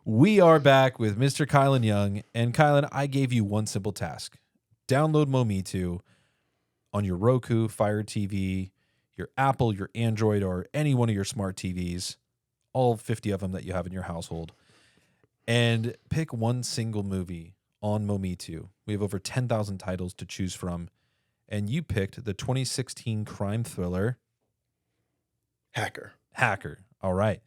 We are back with Mr. Kylan Young. And Kylan, I gave you one simple task. Download Momitu on your Roku, Fire TV, your Apple, your Android, or any one of your smart TVs, all 50 of them that you have in your household, and pick one single movie on Momitu. We have over 10,000 titles to choose from, and you picked the 2016 crime thriller Hacker. All right.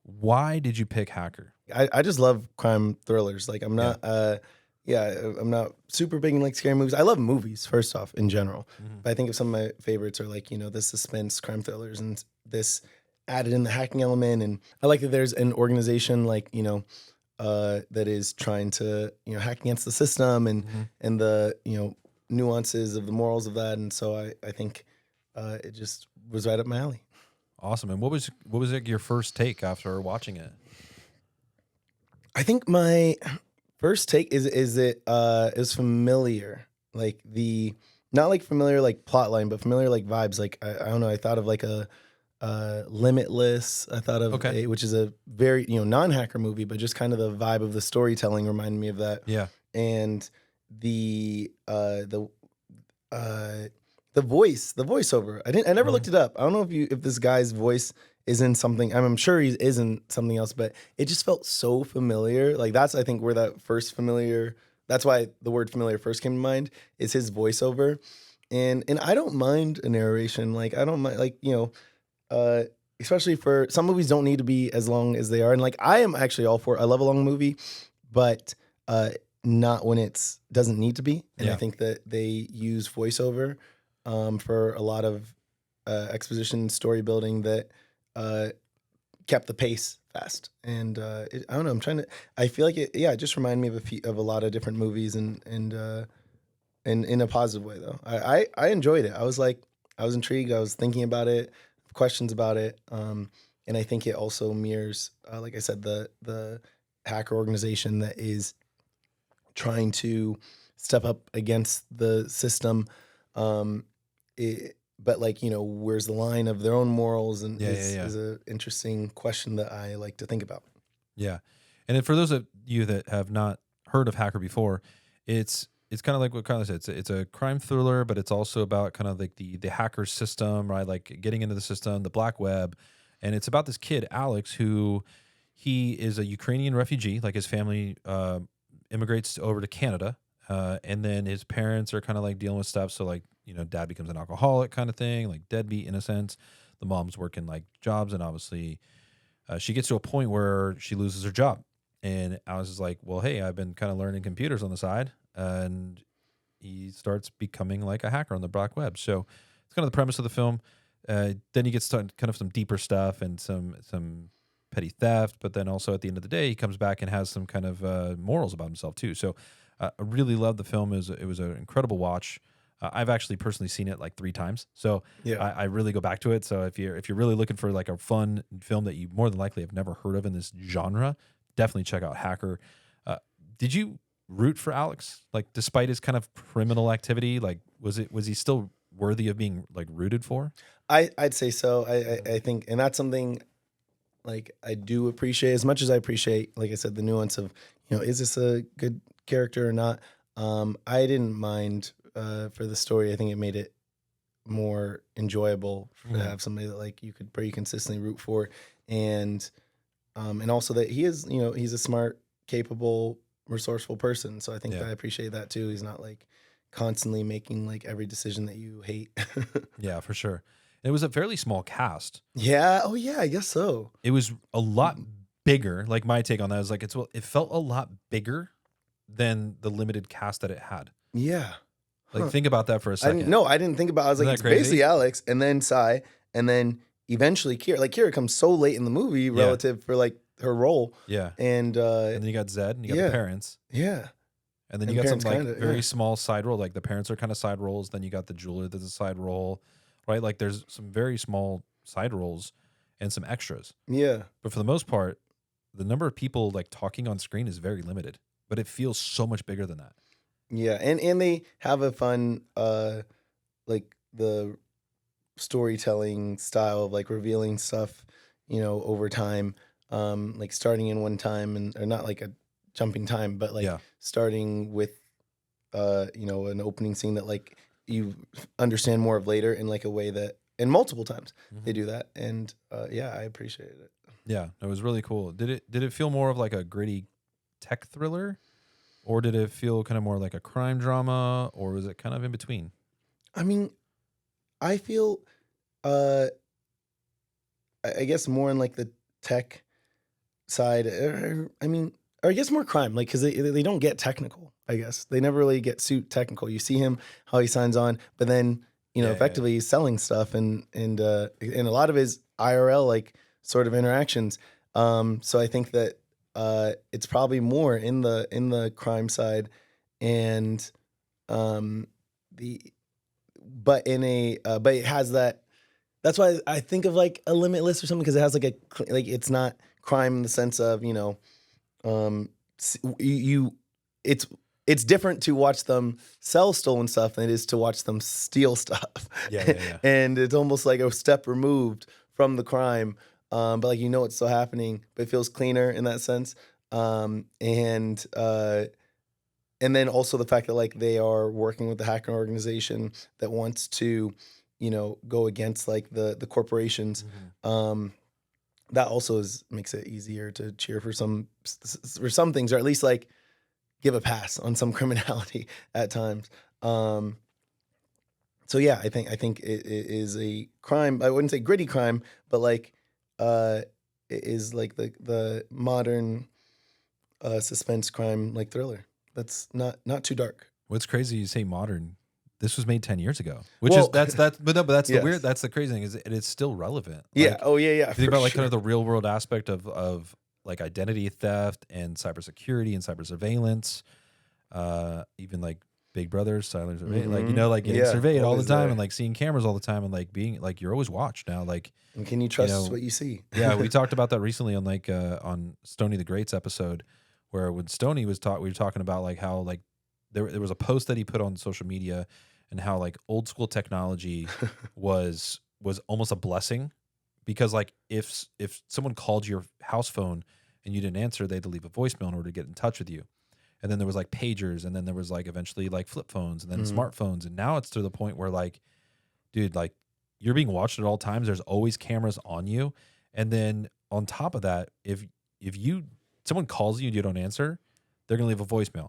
Why did you pick Hacker? I just love crime thrillers. Like I'm not I'm not super big in like scary movies. I love movies first off in general. But I think of some of my favorites are like, the suspense crime thrillers, and this added in the hacking element. And I like that there's an organization like, that is trying to, hack against the system and the, nuances of the morals of that. And so I think it just was right up my alley. Awesome. And what was like your first take after watching it? I think my first take is it is familiar, like not like familiar like plot line, but familiar like vibes. Like I don't know, I thought of like a Limitless. I thought of which is a very non-hacker movie, but just kind of the vibe of the storytelling reminded me of that. Yeah. And the voiceover. I never looked it up. I don't know if this guy's voice is in something. I'm sure he is in something else, but it just felt so familiar. Like that's I think where that first familiar. That's why the word familiar first came to mind. Is his voiceover, and I don't mind a narration. Like I don't mind especially for some movies don't need to be as long as they are. And like I am actually all for. I love a long movie, but not when it's doesn't need to be. And I think that they use voiceover for a lot of exposition story building that kept the pace fast. And I don't know. I feel like it just reminded me of a lot of different movies and in a positive way though. I enjoyed it. I was intrigued. I was thinking about it, questions about it. And I think it also mirrors, like I said, the hacker organization that is trying to step up against the system. But like, where's the line of their own morals and is an interesting question that I like to think about. Yeah. And then for those of you that have not heard of Hacker before, it's kind of like what Kyla said. It's a crime thriller, but it's also about kind of like the hacker system, right? Like getting into the system, the black web. And it's about this kid, Alex, who he is a Ukrainian refugee. Like his family immigrates over to Canada. And then his parents are kind of like dealing with stuff. So like, dad becomes an alcoholic kind of thing, like deadbeat in a sense. The mom's working like jobs, and obviously she gets to a point where she loses her job. And Alex is like, well, hey, I've been kind of learning computers on the side. And he starts becoming like a hacker on the black web. So it's kind of the premise of the film. Then he gets to kind of some deeper stuff and some petty theft. But then also at the end of the day, he comes back and has some kind of morals about himself too. So I really loved the film. It was an incredible watch. I've actually personally seen it like 3 times, so I really go back to it. So if you're really looking for like a fun film that you more than likely have never heard of in this genre, definitely check out Hacker. Did you root for Alex, like despite his kind of criminal activity? Like was he still worthy of being like rooted for? I'd say so. I think, and that's something like I do appreciate as much as I appreciate, like I said, the nuance of is this a good character or not. I didn't mind for the story. I think it made it more enjoyable to have somebody that like you could pretty consistently root for, and also that he is he's a smart, capable, resourceful person. So I think that I appreciate that too. He's not like constantly making like every decision that you hate. Yeah, for sure. It was a fairly small cast. Yeah. Oh yeah, I guess so. It was a lot bigger. Like my take on that is like it felt a lot bigger than the limited cast that it had. Yeah. Like think about that for a second. I didn't think about it. I was like, it's basically Alex and then Sai and then eventually Kira. Like Kira comes so late in the movie relative for like her role. Yeah. And then you got Zed and you got the parents. Yeah. And then you got some like very small side role. Like the parents are kind of side roles. Then you got the jeweler that's a side role, right? Like there's some very small side roles and some extras. Yeah. But for the most part, the number of people like talking on screen is very limited, but it feels so much bigger than that. Yeah, and they have a fun like the storytelling style of like revealing stuff, over time. like starting in one time and or not like a jumping time, but like Yeah. starting with you know, an opening scene that like you understand more of later in like a way that and multiple times they Mhm. do that. And yeah, I appreciated it. Yeah, it was really cool. Did it feel more of like a gritty tech thriller, or did it feel kind of more like a crime drama, or was it kind of in between? I mean, I feel uh I guess more in like the tech side. I mean, or I guess more crime, like because they don't get technical. I guess they never really get suit technical. You see him how he signs on, but then you know Yeah, yeah, yeah. effectively he's selling stuff and a lot of his IRL like sort of interactions. So I think that it's probably more in the crime side and um, the but in a but it has that that's why I think of like a Limitless or something because it has like like it's not crime in the sense of you know you it's it's different to watch them sell stolen stuff than it is to watch them steal stuff, Yeah, yeah, yeah. and it's almost like a step removed from the crime. But like you know it's still happening, but it feels cleaner in that sense. And then also the fact that like they are working with the hacker organization that wants to, you know, go against like the corporations. Mhm. Um, that also makes it easier to cheer for for some things, or at least like give a pass on some criminality at times. Um, so yeah, I think it is a crime. I wouldn't say gritty crime, but like it is like the modern suspense crime like thriller. That's not too dark. What's crazy? You say modern. This was made 10 years ago, which is Well, but no, but that's the weird. yes. That's the crazy thing is it's still relevant. Yeah. Like Oh, yeah, yeah, if you think for about like kind sure. of the real world aspect of like identity theft and cybersecurity and cyber surveillance, even like Big Brother, silent surveillance, like Mhm. like getting Yeah, surveyed all the always time and there. like seeing cameras all the time and like being like you're always watched now. Like And can you you trust know, what you see? yeah, we talked about that recently on like on Stony the Great's episode, where when Stony was we were talking about like how like there was a post that he put on social media, and how like old school technology was almost a blessing, because like if someone called your house phone and you didn't answer, they had to leave a voicemail in order to get in touch with you. And then there was like pagers, and then there was like eventually like flip phones, and then Mhm. smartphones, and now it's to the point where like, dude, like you're being watched at all times. There's always cameras on you. And then on top of that, if you someone calls you and you don't answer, they're gonna leave a voicemail,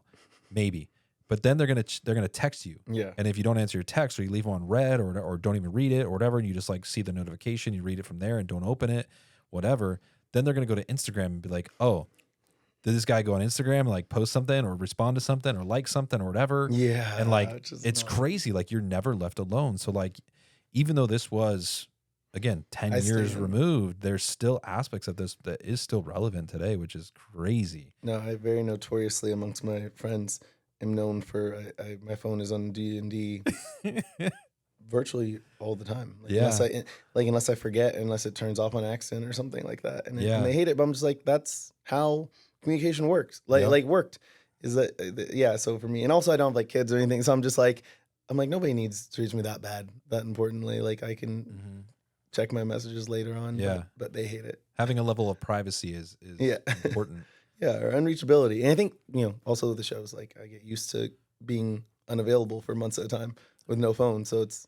maybe. But then they're gonna text you. Yeah. And if you don't answer your text, or you leave them on red, or don't even read it or whatever, and you just like see the notification, you read it from there and don't open it, whatever, then they're gonna go to Instagram and be like, oh, did this guy go on Instagram and like post something or respond to something or like something or whatever? And Yeah, like which is it's annoying. crazy. Like you're never left alone. So like even though this was again 10 I years stand. removed, there's still aspects of this that is still relevant today, which is crazy. No, I very notoriously amongst my friends am known for my phone is on D&D virtually all the time. Yeah. Like unless I forget, unless it turns off on accident or something like that. And Yeah. they hate it, but I'm just like that's how communication works. Yep. Like worked is that yeah, so for me. And also I don't have like kids or anything, so I'm like nobody needs to reach me that bad, that importantly. Like I can Hmm. check my messages later on, Yeah. but they hate it. Having a level of privacy Yeah. is important. Yeah, or unreachability. And I think, you know, also with the shows, like I get used to being unavailable for months at a time with no phone. So it's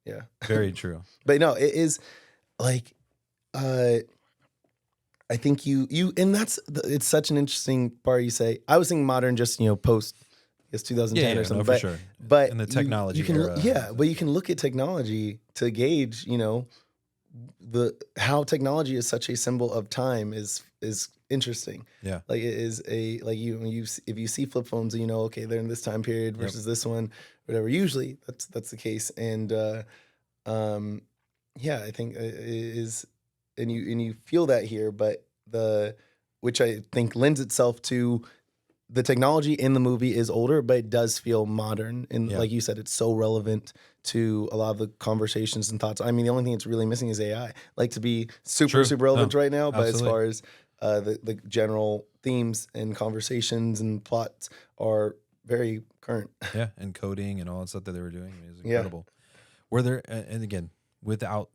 yeah. Very true. But no, it is like uh I think and it's such an interesting part you say. I was thinking modern just, you know, post I guess Yeah, 2010 or yeah, no, something. for sure. In But the you technology can era yeah, of but you can look at technology to gauge, you know, the how technology is such a symbol of time is interesting. yeah. Like it is a like you when if you see flip phones and you know okay they're in this time period Yep. versus this one, whatever. Usually that's the case, and um, yeah, I think it is, and you feel that here, but the which I think lends itself to the technology in the movie is older, but it does feel modern. And Yeah. like you said, it's so relevant to a lot of the conversations and thoughts. I mean, the only thing it's really missing is AI. Like to be True. super relevant No, right now, but as absolutely. far as the general themes and conversations and plots are very current. Yeah, and coding and all that stuff that they were doing, I mean, is Yeah. incredible. Were there and again, without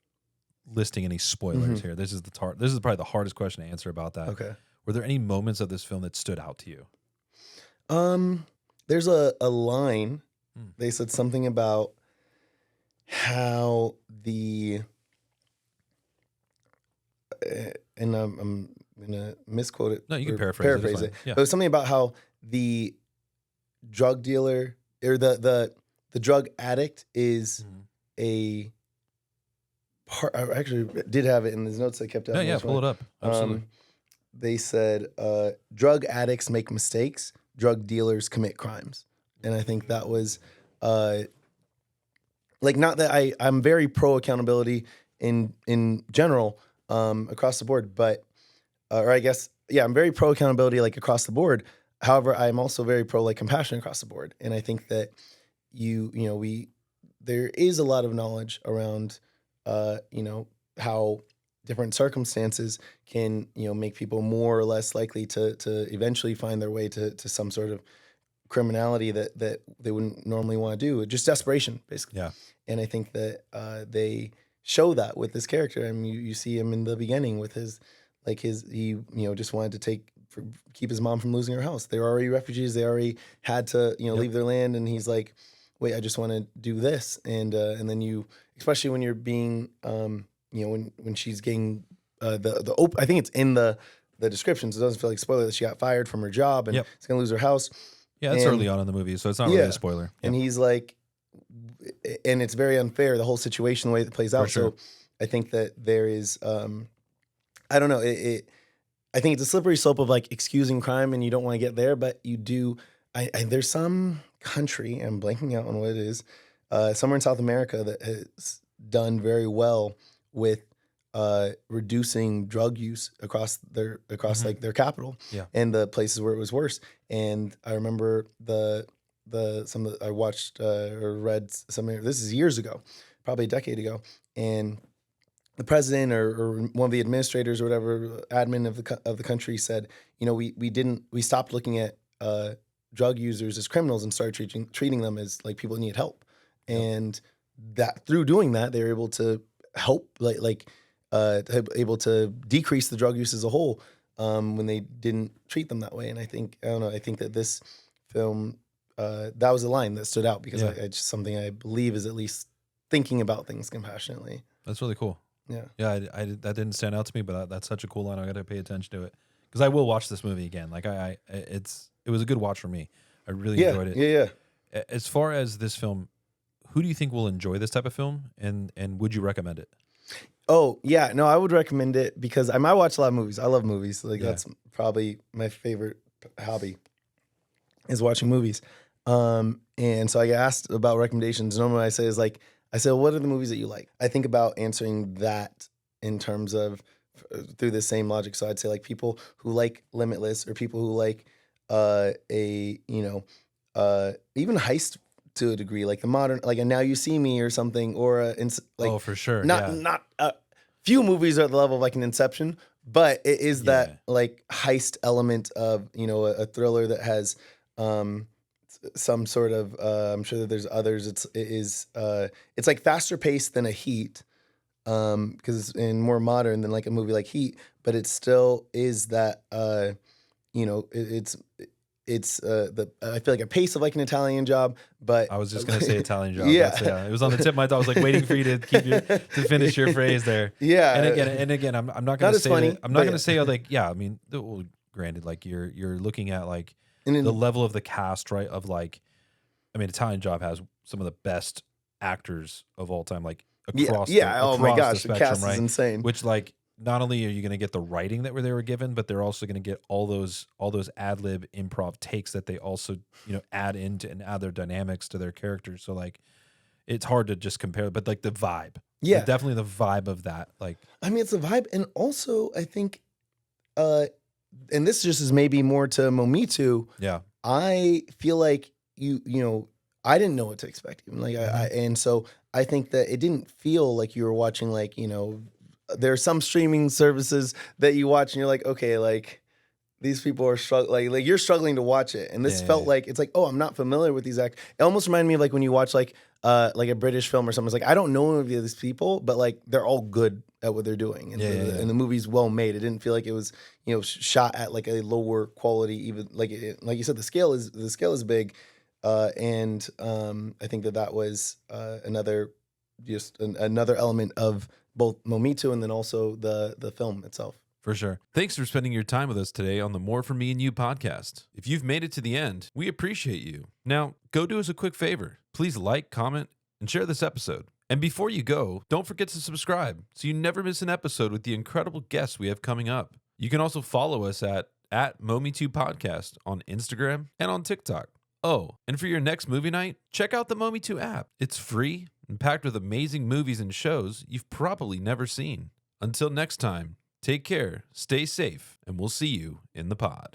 listing any spoilers here. This is probably the hardest question to answer about that. Okay. Were there any moments of this film that stood out to you? There's a line. They said something about how the and I'm gonna misquote it. No, you can or paraphrase it. Yeah. But it was something about how the drug dealer or the drug addict is a part. I actually did have it in these notes I kept out. No, yeah, pull it up. Absolutely. They said drug addicts make mistakes, drug dealers commit crimes. And I think that was like, not that I'm very pro accountability in general across the board, but or I guess I'm very pro accountability like across the board. However, I'm also very pro like compassion across the board, and I think that there is a lot of knowledge around how different circumstances can make people more or less likely to eventually find their way to some sort of criminality that they wouldn't normally want to do. Just desperation, basically. Yeah. And I think that they show that with this character. I mean, you see him in the beginning with he just wanted to keep his mom from losing her house. They were already refugees. They already had to leave their land, and he's like, wait, I just want to do this. And then especially when you're being when she's getting I think it's in the description, so it doesn't feel like a spoiler that she got fired from her job and is gonna lose her house. Yeah, it's early on in the movie, so it's not really a spoiler. And he's like, and it's very unfair, the whole situation, the way it plays out. Sure. So I think that there is, I don't know, I think it's a slippery slope of like excusing crime, and you don't want to get there, but you do. There's some country, I'm blanking out on what it is, somewhere in South America that has done very well with reducing drug use across like their capital and the places where it was worse. And I remember I watched or read this is years ago, probably a decade ago, and the president or one of the administrators or whatever admin of the country said, we stopped looking at drug users as criminals and started treating them as like people that need help. And that through doing that, they were able to help able to decrease the drug use as a whole when they didn't treat them that way. And I think that this film, that was a line that stood out because it's just something I believe is at least thinking about things compassionately. That's really cool. Yeah. Yeah, that didn't stand out to me, but that's such a cool line. I got to pay attention to it because I will watch this movie again. Like it was a good watch for me. I really enjoyed it. Yeah. As far as this film, who do you think will enjoy this type of film, and would you recommend it? Oh, yeah. No, I would recommend it because I watch a lot of movies. I love movies. That's probably my favorite hobby is watching movies. And so I get asked about recommendations. Normally I say what are the movies that you like? I think about answering that in terms of through the same logic. So I'd say like people who like Limitless or people who like even heist to a degree, like the modern, like a Now You See Me or something, or for sure, not few movies are at the level of like an Inception, but it is that like heist element of a thriller that has some sort of I'm sure that there's others. It's like faster paced than a Heat, because it's more modern than like a movie like Heat, but it still is that I feel like a pace of like an Italian Job, but I was just gonna say Italian Job. Yeah. It was on the tip of my tongue. I was like waiting for you to finish your phrase there. Yeah, and again, I'm not gonna say funny, that, I'm not gonna say I mean, well, granted, like you're looking at like the level of the cast, right? Of like, I mean, Italian Job has some of the best actors of all time, like across oh my gosh, the spectrum, the cast right? is insane. Which like, not only are you going to get the writing that they were given, but they're also going to get all those ad lib improv takes that they also add into and add their dynamics to their characters. So like, it's hard to just compare, but like the vibe, like, definitely the vibe of that. Like, I mean, it's a vibe, and also I think, and this just is maybe more to Momitu. Yeah, I feel like I didn't know what to expect, even like and so I think that it didn't feel like you were watching like there are some streaming services that you watch and you're like, okay, like these people are struggling. Like you're struggling to watch it, and this Yeah, felt like it's like, oh, I'm not familiar with these actors. It almost reminded me of like when you watch like a British film or something. It's like I don't know any of these people, but like they're all good at what they're doing, and and the movie's well made. It didn't feel like it was shot at like a lower quality. Even like you said, the scale is big, and I think that was another another element of both Momito and then also the film itself. For sure. Thanks for spending your time with us today on the More For Me and You podcast. If you've made it to the end, we appreciate you. Now, go do us a quick favor. Please like, comment, and share this episode. And before you go, don't forget to subscribe so you never miss an episode with the incredible guests we have coming up. You can also follow us at Momi2 Podcast on Instagram and on TikTok. Oh, and for your next movie night, check out the Momi2 app. It's free and packed with amazing movies and shows you've probably never seen. Until next time, take care, stay safe, and we'll see you in the pod.